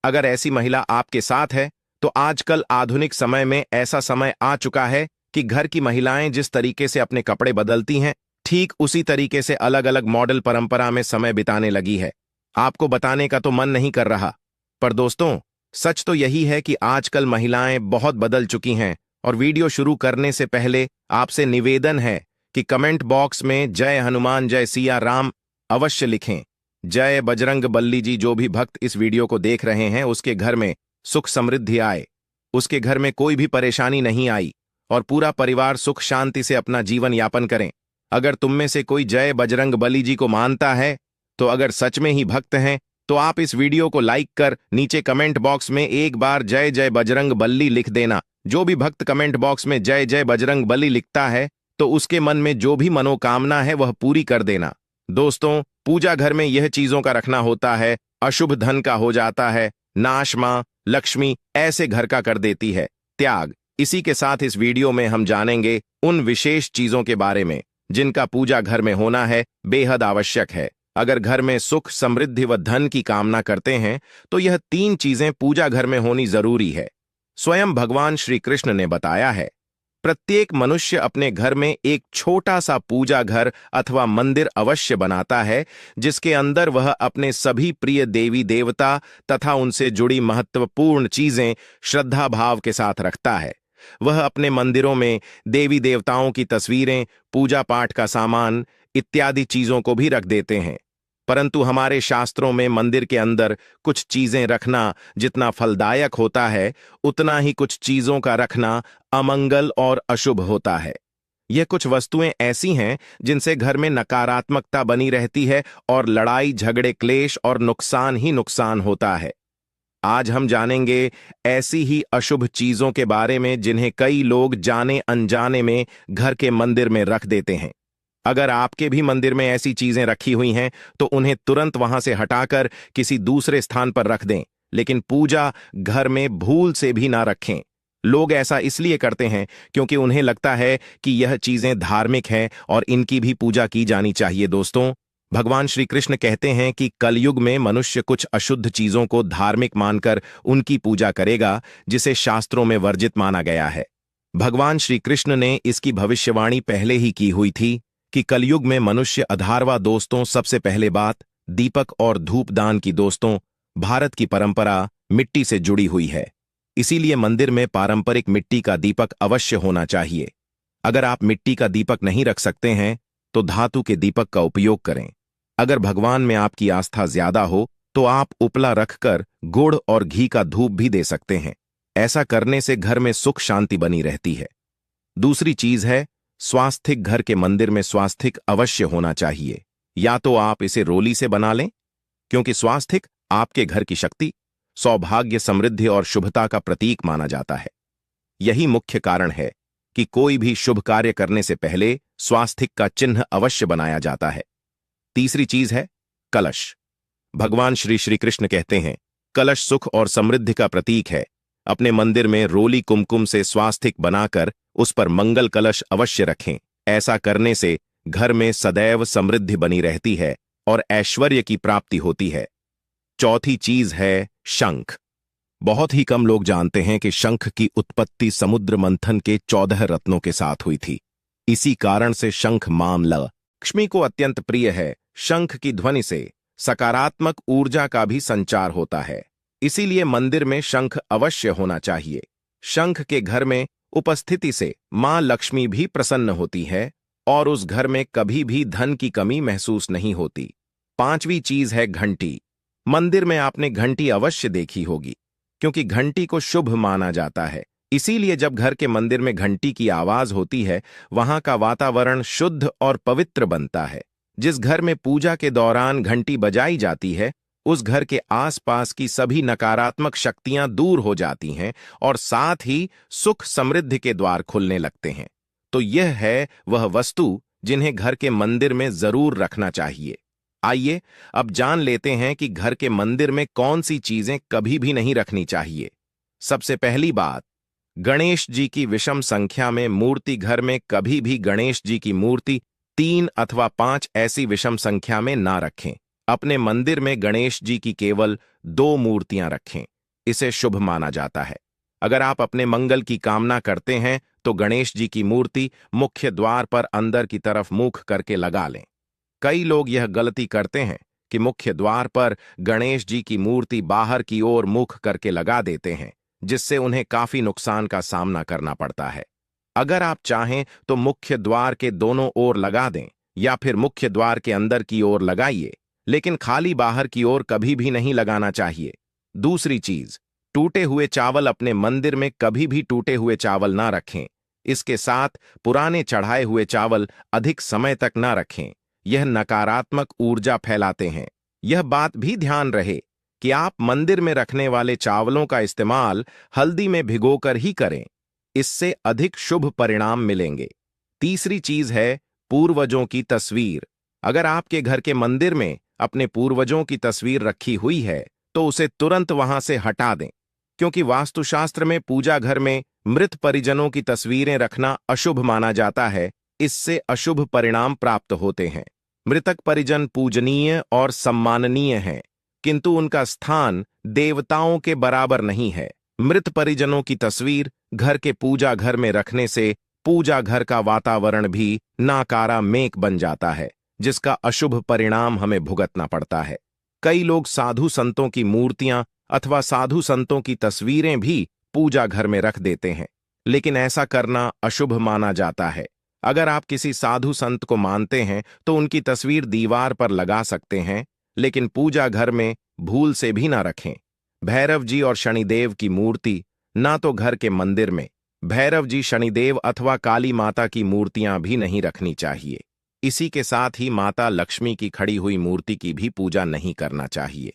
अगर ऐसी महिला आपके साथ है तो आजकल आधुनिक समय में ऐसा समय आ चुका है कि घर की महिलाएं जिस तरीके से अपने कपड़े बदलती हैं, ठीक उसी तरीके से अलग अलग मॉडल परंपरा में समय बिताने लगी है। आपको बताने का तो मन नहीं कर रहा, पर दोस्तों सच तो यही है कि आजकल महिलाएं बहुत बदल चुकी हैं। और वीडियो शुरू करने से पहले आपसे निवेदन है कि कमेंट बॉक्स में जय हनुमान जय सिया राम अवश्य लिखें। जय बजरंग बल्ली जी। जो भी भक्त इस वीडियो को देख रहे हैं उसके घर में सुख समृद्धि आए, उसके घर में कोई भी परेशानी नहीं आई और पूरा परिवार सुख शांति से अपना जीवन यापन करें। अगर तुम में से कोई जय बजरंग बली जी को मानता है तो अगर सच में ही भक्त हैं तो आप इस वीडियो को लाइक कर नीचे कमेंट बॉक्स में एक बार जय जय बजरंग बली लिख देना। जो भी भक्त कमेंट बॉक्स में जय जय बजरंग बली लिखता है तो उसके मन में जो भी मनोकामना है वह पूरी कर देना। दोस्तों, पूजा घर में यह चीजों का रखना होता है, अशुभ धन का हो जाता है, नाश मां लक्ष्मी ऐसे घर का कर देती है त्याग। इसी के साथ इस वीडियो में हम जानेंगे उन विशेष चीजों के बारे में जिनका पूजा घर में होना है बेहद आवश्यक है। अगर घर में सुख समृद्धि व धन की कामना करते हैं तो यह 3 चीजें पूजा घर में होनी जरूरी है। स्वयं भगवान श्री कृष्ण ने बताया है, प्रत्येक मनुष्य अपने घर में एक छोटा सा पूजा घर अथवा मंदिर अवश्य बनाता है, जिसके अंदर वह अपने सभी प्रिय देवी देवता तथा उनसे जुड़ी महत्वपूर्ण चीजें श्रद्धा भाव के साथ रखता है। वह अपने मंदिरों में देवी देवताओं की तस्वीरें, पूजा पाठ का सामान इत्यादि चीजों को भी रख देते हैं, परंतु हमारे शास्त्रों में मंदिर के अंदर कुछ चीजें रखना जितना फलदायक होता है, उतना ही कुछ चीजों का रखना अमंगल और अशुभ होता है। यह कुछ वस्तुएं ऐसी हैं जिनसे घर में नकारात्मकता बनी रहती है और लड़ाई झगड़े क्लेश और नुकसान ही नुकसान होता है। आज हम जानेंगे ऐसी ही अशुभ चीजों के बारे में जिन्हें कई लोग जाने अनजाने में घर के मंदिर में रख देते हैं। अगर आपके भी मंदिर में ऐसी चीजें रखी हुई हैं तो उन्हें तुरंत वहां से हटाकर किसी दूसरे स्थान पर रख दें, लेकिन पूजा घर में भूल से भी ना रखें। लोग ऐसा इसलिए करते हैं क्योंकि उन्हें लगता है कि यह चीजें धार्मिक हैं और इनकी भी पूजा की जानी चाहिए। दोस्तों, भगवान श्री कृष्ण कहते हैं कि कलयुग में मनुष्य कुछ अशुद्ध चीजों को धार्मिक मानकर उनकी पूजा करेगा, जिसे शास्त्रों में वर्जित माना गया है। भगवान श्री कृष्ण ने इसकी भविष्यवाणी पहले ही की हुई थी कि कलयुग में मनुष्य अधारवा। दोस्तों, सबसे पहले बात दीपक और धूप दान की। दोस्तों, भारत की परंपरा मिट्टी से जुड़ी हुई है, इसीलिए मंदिर में पारंपरिक मिट्टी का दीपक अवश्य होना चाहिए। अगर आप मिट्टी का दीपक नहीं रख सकते हैं तो धातु के दीपक का उपयोग करें। अगर भगवान में आपकी आस्था ज्यादा हो तो आप उपला रखकर गुड़ और घी का धूप भी दे सकते हैं। ऐसा करने से घर में सुख शांति बनी रहती है। दूसरी चीज है स्वास्थिक। घर के मंदिर में स्वास्थिक अवश्य होना चाहिए। या तो आप इसे रोली से बना लें, क्योंकि स्वास्थिक आपके घर की शक्ति, सौभाग्य, समृद्धि और शुभता का प्रतीक माना जाता है। यही मुख्य कारण है कि कोई भी शुभ कार्य करने से पहले स्वास्थिक का चिन्ह अवश्य बनाया जाता है। तीसरी चीज है कलश। भगवान श्री कृष्ण कहते हैं, कलश सुख और समृद्धि का प्रतीक है। अपने मंदिर में रोली कुमकुम से स्वास्थिक बनाकर उस पर मंगल कलश अवश्य रखें। ऐसा करने से घर में सदैव समृद्धि बनी रहती है और ऐश्वर्य की प्राप्ति होती है। चौथी चीज है शंख। बहुत ही कम लोग जानते हैं कि शंख की उत्पत्ति समुद्र मंथन के 14 रत्नों के साथ हुई थी। इसी कारण से शंख मां लक्ष्मी को अत्यंत प्रिय है। शंख की ध्वनि से सकारात्मक ऊर्जा का भी संचार होता है। इसीलिए मंदिर में शंख अवश्य होना चाहिए। शंख के घर में उपस्थिति से मां लक्ष्मी भी प्रसन्न होती है और उस घर में कभी भी धन की कमी महसूस नहीं होती। पांचवी चीज है घंटी। मंदिर में आपने घंटी अवश्य देखी होगी, क्योंकि घंटी को शुभ माना जाता है। इसीलिए जब घर के मंदिर में घंटी की आवाज होती है, वहां का वातावरण शुद्ध और पवित्र बनता है। जिस घर में पूजा के दौरान घंटी बजाई जाती है, उस घर के आसपास की सभी नकारात्मक शक्तियां दूर हो जाती हैं और साथ ही सुख समृद्धि के द्वार खुलने लगते हैं। तो यह है वह वस्तु जिन्हें घर के मंदिर में जरूर रखना चाहिए। आइए अब जान लेते हैं कि घर के मंदिर में कौन सी चीजें कभी भी नहीं रखनी चाहिए। सबसे पहली बात, गणेश जी की विषम संख्या में मूर्ति। घर में कभी भी गणेश जी की मूर्ति 3 अथवा 5 ऐसी विषम संख्या में ना रखें। अपने मंदिर में गणेश जी की केवल 2 मूर्तियां रखें। इसे शुभ माना जाता है। अगर आप अपने मंगल की कामना करते हैं तो गणेश जी की मूर्ति मुख्य द्वार पर अंदर की तरफ मुख करके लगा लें। कई लोग यह गलती करते हैं कि मुख्य द्वार पर गणेश जी की मूर्ति बाहर की ओर मुख करके लगा देते हैं, जिससे उन्हें काफी नुकसान का सामना करना पड़ता है। अगर आप चाहें तो मुख्य द्वार के दोनों ओर लगा दें या फिर मुख्य द्वार के अंदर की ओर लगाइए, लेकिन खाली बाहर की ओर कभी भी नहीं लगाना चाहिए। दूसरी चीज, टूटे हुए चावल। अपने मंदिर में कभी भी टूटे हुए चावल ना रखें। इसके साथ पुराने चढ़ाए हुए चावल अधिक समय तक ना रखें। यह नकारात्मक ऊर्जा फैलाते हैं। यह बात भी ध्यान रहे कि आप मंदिर में रखने वाले चावलों का इस्तेमाल हल्दी में भिगोकर ही करें। इससे अधिक शुभ परिणाम मिलेंगे। तीसरी चीज है पूर्वजों की तस्वीर। अगर आपके घर के मंदिर में अपने पूर्वजों की तस्वीर रखी हुई है तो उसे तुरंत वहां से हटा दें, क्योंकि वास्तुशास्त्र में पूजा घर में मृत परिजनों की तस्वीरें रखना अशुभ माना जाता है। इससे अशुभ परिणाम प्राप्त होते हैं। मृतक परिजन पूजनीय और सम्माननीय हैं, किंतु उनका स्थान देवताओं के बराबर नहीं है। मृत परिजनों की तस्वीर घर के पूजा घर में रखने से पूजा घर का वातावरण भी नकारात्मक बन जाता है, जिसका अशुभ परिणाम हमें भुगतना पड़ता है। कई लोग साधु संतों की मूर्तियां अथवा साधु संतों की तस्वीरें भी पूजा घर में रख देते हैं, लेकिन ऐसा करना अशुभ माना जाता है। अगर आप किसी साधु संत को मानते हैं तो उनकी तस्वीर दीवार पर लगा सकते हैं, लेकिन पूजा घर में भूल से भी ना रखें। भैरव जी और शनिदेव की मूर्ति ना तो घर के मंदिर में। भैरव जी, शनिदेव अथवा काली माता की मूर्तियां भी नहीं रखनी चाहिए। इसी के साथ ही माता लक्ष्मी की खड़ी हुई मूर्ति की भी पूजा नहीं करना चाहिए।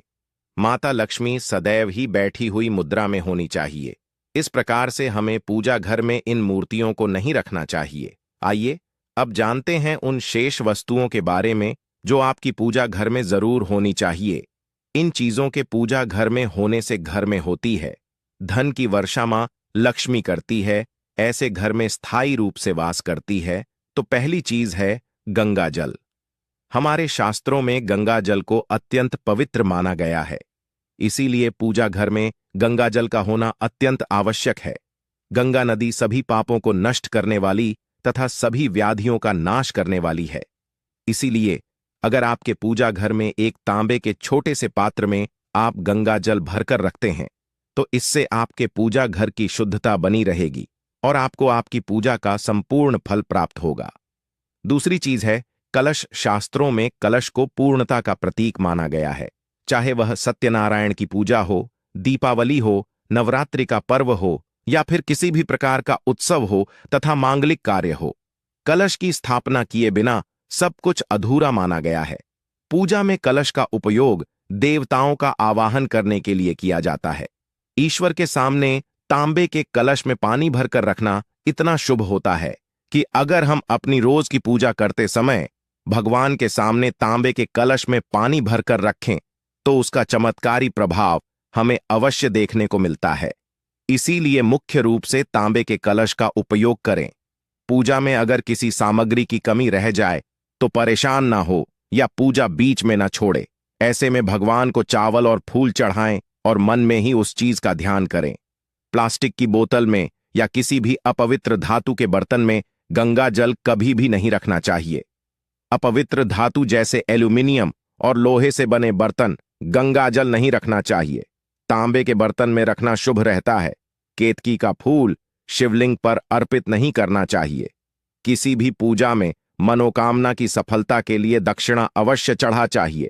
माता लक्ष्मी सदैव ही बैठी हुई मुद्रा में होनी चाहिए। इस प्रकार से हमें पूजा घर में इन मूर्तियों को नहीं रखना चाहिए। आइए अब जानते हैं उन शेष वस्तुओं के बारे में जो आपकी पूजा घर में जरूर होनी चाहिए। इन चीजों के पूजा घर में होने से घर में होती है धन की वर्षा। मां लक्ष्मी करती है, ऐसे घर में स्थायी रूप से वास करती है। तो पहली चीज है गंगा जल। हमारे शास्त्रों में गंगा जल को अत्यंत पवित्र माना गया है। इसीलिए पूजा घर में गंगा जल का होना अत्यंत आवश्यक है। गंगा नदी सभी पापों को नष्ट करने वाली तथा सभी व्याधियों का नाश करने वाली है। इसीलिए अगर आपके पूजा घर में एक तांबे के छोटे से पात्र में आप गंगा जल भरकर रखते हैं तो इससे आपके पूजा घर की शुद्धता बनी रहेगी और आपको आपकी पूजा का संपूर्ण फल प्राप्त होगा। दूसरी चीज है कलश। शास्त्रों में कलश को पूर्णता का प्रतीक माना गया है। चाहे वह सत्यनारायण की पूजा हो, दीपावली हो, नवरात्रि का पर्व हो या फिर किसी भी प्रकार का उत्सव हो तथा मांगलिक कार्य हो, कलश की स्थापना किए बिना सब कुछ अधूरा माना गया है। पूजा में कलश का उपयोग देवताओं का आवाहन करने के लिए किया जाता है। ईश्वर के सामने तांबे के कलश में पानी भरकर रखना इतना शुभ होता है कि अगर हम अपनी रोज की पूजा करते समय भगवान के सामने तांबे के कलश में पानी भरकर रखें तो उसका चमत्कारी प्रभाव हमें अवश्य देखने को मिलता है। इसीलिए मुख्य रूप से तांबे के कलश का उपयोग करें। पूजा में अगर किसी सामग्री की कमी रह जाए तो परेशान ना हो या पूजा बीच में ना छोड़े। ऐसे में भगवान को चावल और फूल चढ़ाएं और मन में ही उस चीज का ध्यान करें। प्लास्टिक की बोतल में या किसी भी अपवित्र धातु के बर्तन में गंगा जल कभी भी नहीं रखना चाहिए। अपवित्र धातु जैसे एल्यूमिनियम और लोहे से बने बर्तन, गंगा जल नहीं रखना चाहिए। तांबे के बर्तन में रखना शुभ रहता है। केतकी का फूल शिवलिंग पर अर्पित नहीं करना चाहिए। किसी भी पूजा में मनोकामना की सफलता के लिए दक्षिणा अवश्य चढ़ा चाहिए।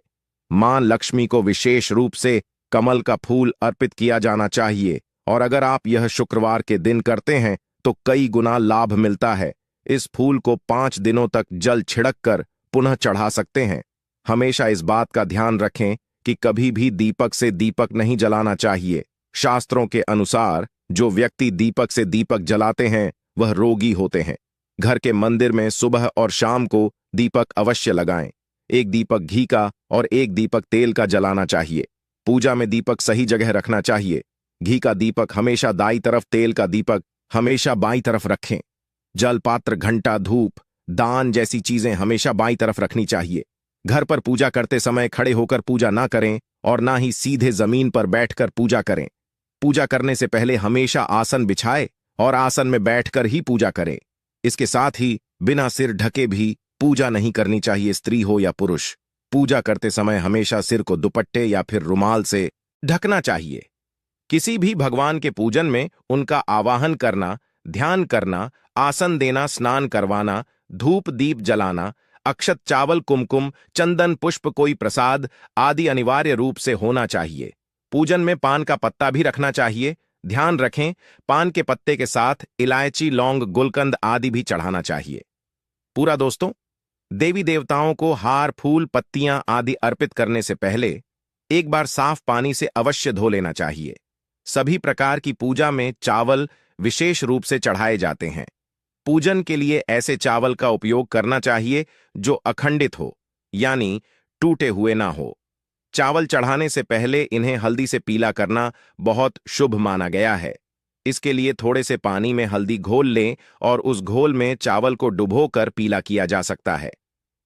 मां लक्ष्मी को विशेष रूप से कमल का फूल अर्पित किया जाना चाहिए, और अगर आप यह शुक्रवार के दिन करते हैं तो कई गुना लाभ मिलता है। इस फूल को 5 दिनों तक जल छिड़क कर पुनः चढ़ा सकते हैं। हमेशा इस बात का ध्यान रखें कि कभी भी दीपक से दीपक नहीं जलाना चाहिए। शास्त्रों के अनुसार जो व्यक्ति दीपक से दीपक जलाते हैं वह रोगी होते हैं। घर के मंदिर में सुबह और शाम को दीपक अवश्य लगाएं। एक दीपक घी का और एक दीपक तेल का जलाना चाहिए। पूजा में दीपक सही जगह रखना चाहिए। घी का दीपक हमेशा दाईं तरफ, तेल का दीपक हमेशा बाईं तरफ रखें। जल पात्र, घंटा, धूप, दान जैसी चीजें हमेशा बाईं तरफ रखनी चाहिए। घर पर पूजा करते समय खड़े होकर पूजा ना करें और ना ही सीधे जमीन पर बैठकर पूजा करें। पूजा करने से पहले हमेशा आसन बिछाए और आसन में बैठकर ही पूजा करें। इसके साथ ही बिना सिर ढके भी पूजा नहीं करनी चाहिए, स्त्री हो या पुरुष। पूजा करते समय हमेशा सिर को दुपट्टे या फिर रुमाल से ढकना चाहिए। किसी भी भगवान के पूजन में उनका आवाहन करना, ध्यान करना, आसन देना, स्नान करवाना, धूप दीप जलाना, अक्षत, चावल, कुमकुम, चंदन, पुष्प, कोई प्रसाद आदि अनिवार्य रूप से होना चाहिए। पूजन में पान का पत्ता भी रखना चाहिए। ध्यान रखें, पान के पत्ते के साथ इलायची, लौंग, गुलकंद आदि भी चढ़ाना चाहिए। पूरा दोस्तों, देवी देवताओं को हार, फूल, पत्तियां आदि अर्पित करने से पहले एक बार साफ पानी से अवश्य धो लेना चाहिए। सभी प्रकार की पूजा में चावल विशेष रूप से चढ़ाए जाते हैं। पूजन के लिए ऐसे चावल का उपयोग करना चाहिए जो अखंडित हो, यानी टूटे हुए ना हो। चावल चढ़ाने से पहले इन्हें हल्दी से पीला करना बहुत शुभ माना गया है। इसके लिए थोड़े से पानी में हल्दी घोल लें और उस घोल में चावल को डुबोकर पीला किया जा सकता है।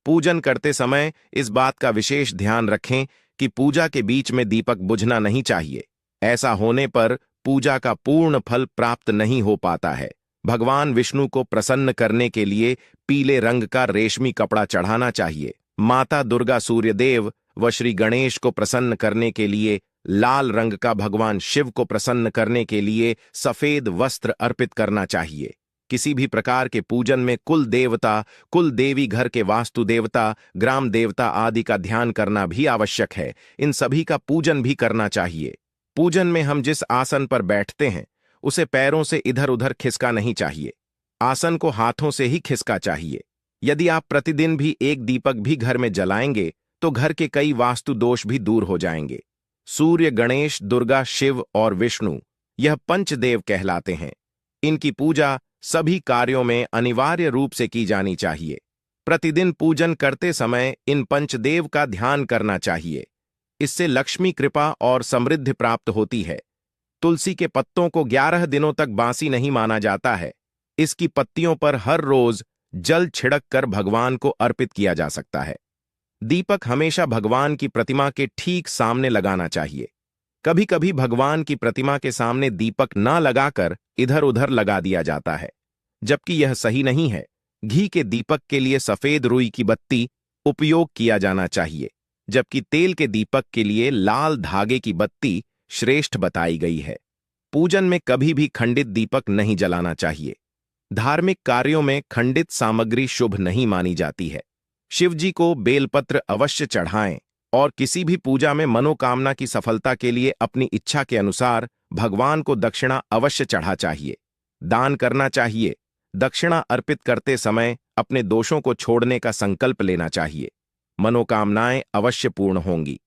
पूजन करते समय इस बात का विशेष ध्यान रखें कि पूजा के बीच में दीपक बुझना नहीं चाहिए। ऐसा होने पर पूजा का पूर्ण फल प्राप्त नहीं हो पाता है। भगवान विष्णु को प्रसन्न करने के लिए पीले रंग का रेशमी कपड़ा चढ़ाना चाहिए। माता दुर्गा, सूर्यदेव व श्री गणेश को प्रसन्न करने के लिए लाल रंग का, भगवान शिव को प्रसन्न करने के लिए सफेद वस्त्र अर्पित करना चाहिए। किसी भी प्रकार के पूजन में कुल देवता, कुल देवी, घर के वास्तु देवता, ग्राम देवता आदि का ध्यान करना भी आवश्यक है। इन सभी का पूजन भी करना चाहिए। पूजन में हम जिस आसन पर बैठते हैं उसे पैरों से इधर उधर खिसका नहीं चाहिए। आसन को हाथों से ही खिसका चाहिए। यदि आप प्रतिदिन भी एक दीपक भी घर में जलाएंगे तो घर के कई वास्तु दोष भी दूर हो जाएंगे। सूर्य, गणेश, दुर्गा, शिव और विष्णु यह पंचदेव कहलाते हैं। इनकी पूजा सभी कार्यों में अनिवार्य रूप से की जानी चाहिए। प्रतिदिन पूजन करते समय इन पंचदेव का ध्यान करना चाहिए। इससे लक्ष्मी कृपा और समृद्धि प्राप्त होती है। तुलसी के पत्तों को 11 दिनों तक बासी नहीं माना जाता है। इसकी पत्तियों पर हर रोज जल छिड़क कर भगवान को अर्पित किया जा सकता है। दीपक हमेशा भगवान की प्रतिमा के ठीक सामने लगाना चाहिए। कभी कभी भगवान की प्रतिमा के सामने दीपक ना लगाकर इधर उधर लगा दिया जाता है, जबकि यह सही नहीं है। घी के दीपक के लिए सफेद रुई की बत्ती उपयोग किया जाना चाहिए, जबकि तेल के दीपक के लिए लाल धागे की बत्ती श्रेष्ठ बताई गई है। पूजन में कभी भी खंडित दीपक नहीं जलाना चाहिए। धार्मिक कार्यों में खंडित सामग्री शुभ नहीं मानी जाती है। शिवजी को बेलपत्र अवश्य चढ़ाएं और किसी भी पूजा में मनोकामना की सफलता के लिए अपनी इच्छा के अनुसार भगवान को दक्षिणा अवश्य चढ़ा चाहिए। दान करना चाहिए। दक्षिणा अर्पित करते समय अपने दोषों को छोड़ने का संकल्प लेना चाहिए। मनोकामनाएं अवश्य पूर्ण होंगी।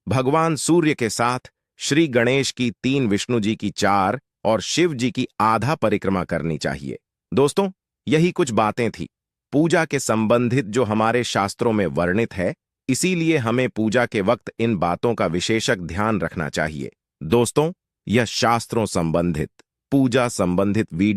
भगवान सूर्य के साथ श्री गणेश की 3, विष्णु जी की 4 और शिव जी की आधा परिक्रमा करनी चाहिए। दोस्तों, यही कुछ बातें थी पूजा के संबंधित जो हमारे शास्त्रों में वर्णित है। इसीलिए हमें पूजा के वक्त इन बातों का विशेषक ध्यान रखना चाहिए। दोस्तों, यह शास्त्रों संबंधित, पूजा संबंधित वीडियो